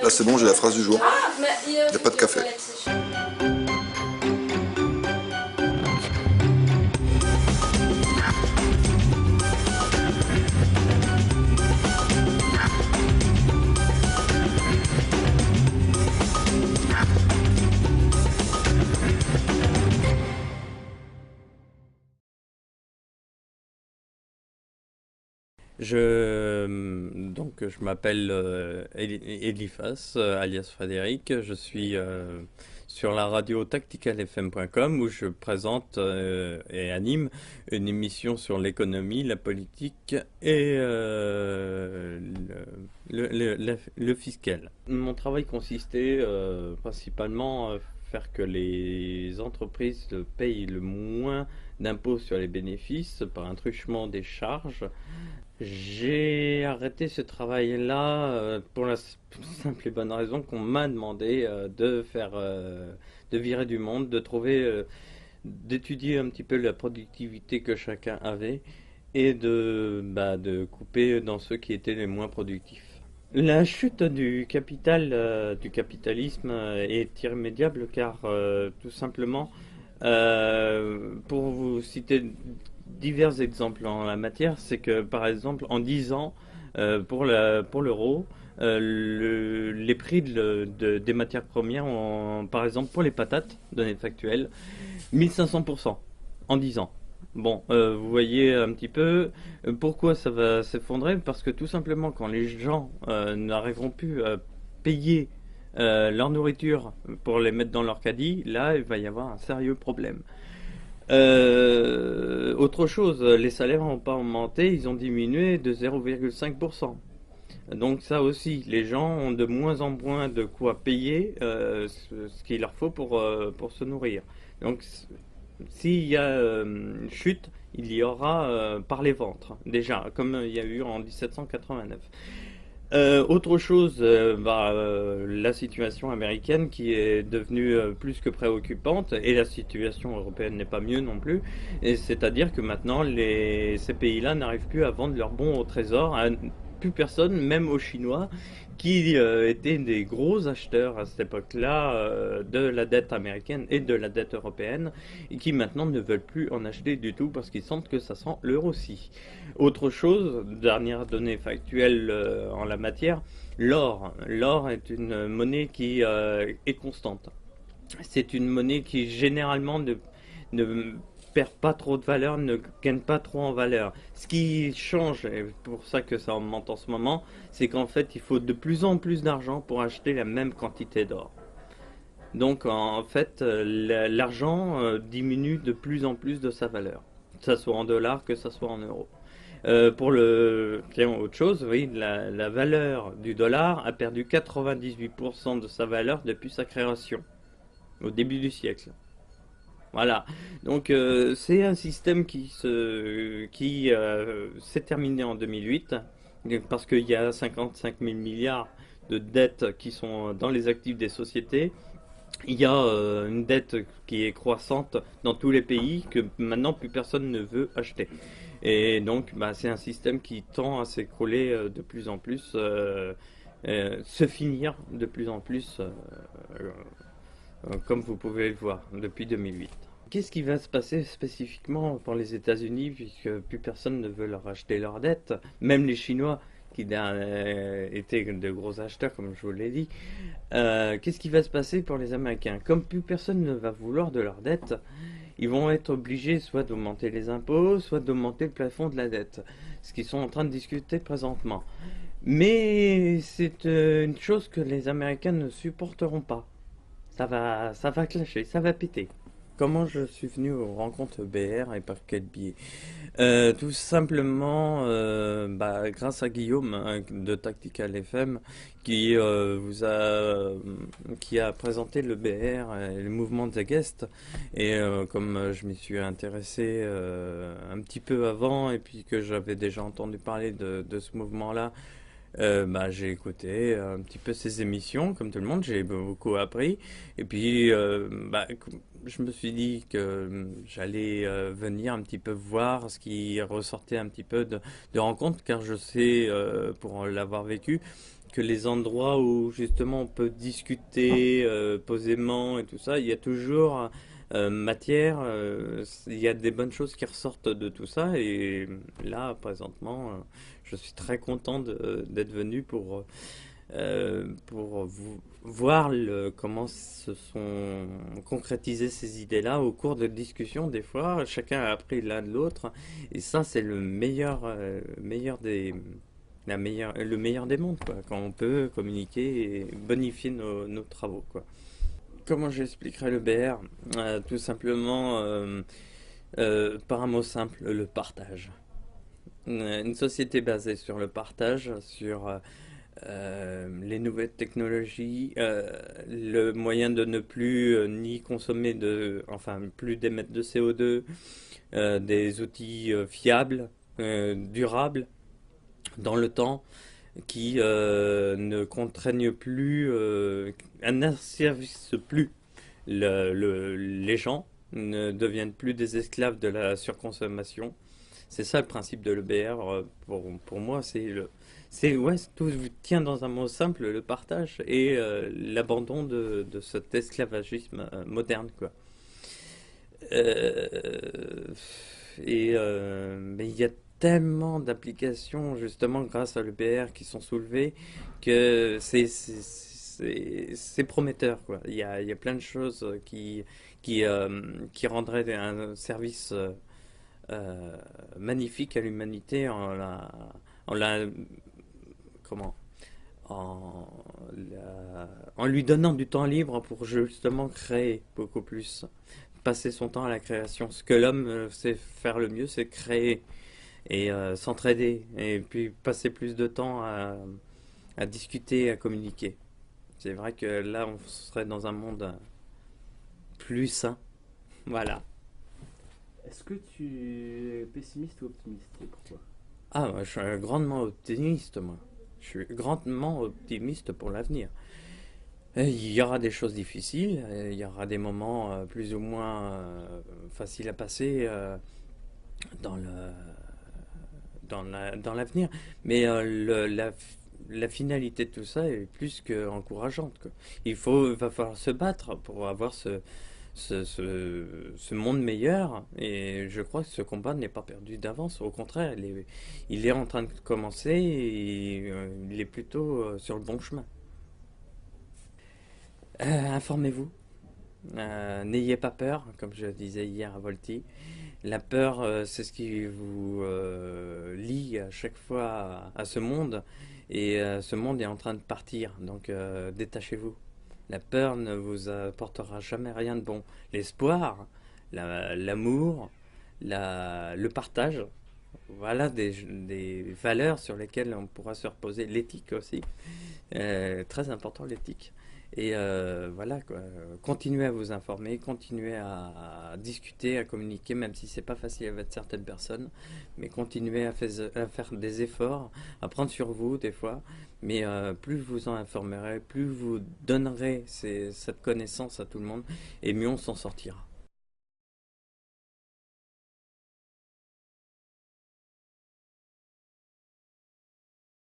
Là c'est bon, j'ai la phrase du jour. Ah, mais Il n'y a pas de café. Je m'appelle Eliphas, alias Frédéric. Je suis sur la radio tacticalfm.com où je présente et anime une émission sur l'économie, la politique et le fiscal. Mon travail consistait principalement à faire que les entreprises payent le moins d'impôts sur les bénéfices par un truchement des charges. J'ai arrêté ce travail-là pour la simple et bonne raison qu'on m'a demandé de virer du monde, d'étudier un petit peu la productivité que chacun avait et de couper dans ceux qui étaient les moins productifs. La chute du capital, du capitalisme est irrémédiable car tout simplement, pour vous citer divers exemples en la matière, c'est que par exemple en 10 ans, pour l'euro, les prix des matières premières ont, par exemple pour les patates, données factuelles, 1500% en 10 ans. Bon, vous voyez un petit peu pourquoi ça va s'effondrer, parce que tout simplement quand les gens n'arriveront plus à payer leur nourriture pour les mettre dans leur caddie, là il va y avoir un sérieux problème. Autre chose, les salaires n'ont pas augmenté, ils ont diminué de 0,5%. Donc ça aussi, les gens ont de moins en moins de quoi payer ce qu'il leur faut pour se nourrir. Donc s'il y a une chute, il y aura par les ventres, déjà, comme il y a eu en 1789. Autre chose, la situation américaine qui est devenue plus que préoccupante, et la situation européenne n'est pas mieux non plus, et c'est-à-dire que maintenant ces pays-là n'arrivent plus à vendre leurs bons au trésor à plus personne, même aux Chinois, qui étaient des gros acheteurs à cette époque-là de la dette américaine et de la dette européenne, et qui maintenant ne veulent plus en acheter du tout parce qu'ils sentent que ça sent l'euro aussi. Autre chose, dernière donnée factuelle en la matière, l'or. L'or est une monnaie qui est constante. C'est une monnaie qui généralement ne perd pas trop de valeur, ne gagne pas trop en valeur. Ce qui change, et pour ça que ça augmente en ce moment, c'est qu'en fait il faut de plus en plus d'argent pour acheter la même quantité d'or. Donc en fait l'argent diminue de plus en plus de sa valeur, que ce soit en dollars, que ce soit en euros. Tiens, autre chose, oui, la valeur du dollar a perdu 98% de sa valeur depuis sa création, au début du siècle. Voilà. Donc c'est un système qui s'est terminé en 2008 parce qu'il y a 55 000 milliards de dettes qui sont dans les actifs des sociétés. Il y a une dette qui est croissante dans tous les pays que maintenant plus personne ne veut acheter. Et donc c'est un système qui tend à s'écrouler de plus en plus, se finir de plus en plus, comme vous pouvez le voir depuis 2008. Qu'est-ce qui va se passer spécifiquement pour les États-Unis, puisque plus personne ne veut leur acheter leurs dettes, même les Chinois qui étaient de gros acheteurs, comme je vous l'ai dit. Qu'est-ce qui va se passer pour les Américains? Comme plus personne ne va vouloir de leurs dettes, ils vont être obligés soit d'augmenter les impôts, soit d'augmenter le plafond de la dette, ce qu'ils sont en train de discuter présentement. Mais c'est une chose que les Américains ne supporteront pas. Ça va clasher, ça va péter. Comment je suis venu aux rencontres BR et par quel biais? Tout simplement grâce à Guillaume de Tactical FM qui a présenté le BR et le mouvement Zagest, et comme je m'y suis intéressé un petit peu avant et puis que j'avais déjà entendu parler de ce mouvement-là, j'ai écouté un petit peu ces émissions, comme tout le monde, j'ai beaucoup appris. Et puis, je me suis dit que j'allais venir un petit peu voir ce qui ressortait un petit peu de rencontres, car je sais, pour l'avoir vécu, que les endroits où justement on peut discuter posément et tout ça, il y a toujours matière, il y a des bonnes choses qui ressortent de tout ça. Et là, présentement, je suis très content d'être venu pour voir comment se sont concrétisées ces idées-là au cours de discussions. Des fois, chacun a appris l'un de l'autre, et ça, c'est le meilleur le meilleur des mondes, quoi, quand on peut communiquer et bonifier nos travaux, quoi. Comment j'expliquerais le BR? Tout simplement par un mot simple, le partage. Une société basée sur le partage, sur les nouvelles technologies, le moyen de ne plus ni consommer enfin plus d'émettre de CO2, des outils fiables, durables dans le temps, qui ne contraignent plus, n'asservissent plus les gens, ne deviennent plus des esclaves de la surconsommation. C'est ça le principe de l'EBR. Pour moi, ouais, tout tient dans un mot simple, le partage et l'abandon de cet esclavagisme moderne, quoi. Euh, mais il y a tellement d'applications justement grâce à l'EBR qui sont soulevées que c'est prometteur, quoi. Il y a plein de choses qui rendraient un service euh, magnifique à l'humanité en la, comment, en lui donnant du temps libre pour justement créer beaucoup plus, passer son temps à la création. Ce que l'homme sait faire le mieux, c'est créer et s'entraider, et puis passer plus de temps à discuter, à communiquer. C'est vrai que là, on serait dans un monde plus sain. Voilà. Est-ce que tu es pessimiste ou optimiste et pourquoi? Ah, moi, je suis grandement optimiste, moi. Je suis grandement optimiste pour l'avenir. Il y aura des choses difficiles, il y aura des moments plus ou moins faciles à passer dans le, dans l'avenir, mais la finalité de tout ça est plus qu'encourageante, quoi. Va falloir se battre pour avoir ce monde meilleur, et je crois que ce combat n'est pas perdu d'avance. Au contraire, il est en train de commencer, et il est plutôt sur le bon chemin. Informez-vous. N'ayez pas peur, comme je disais hier à Volti. La peur, c'est ce qui vous lie à chaque fois à ce monde, et ce monde est en train de partir, donc détachez-vous. La peur ne vous apportera jamais rien de bon. L'espoir, l'amour, le partage, voilà des valeurs sur lesquelles on pourra se reposer. L'éthique aussi, très important l'éthique. Et voilà, quoi. Continuez à vous informer, continuez à discuter, à communiquer, même si c'est pas facile avec certaines personnes, mais continuez à faire des efforts, à prendre sur vous des fois. Mais plus vous en informerez, plus vous donnerez cette connaissance à tout le monde, et mieux on s'en sortira.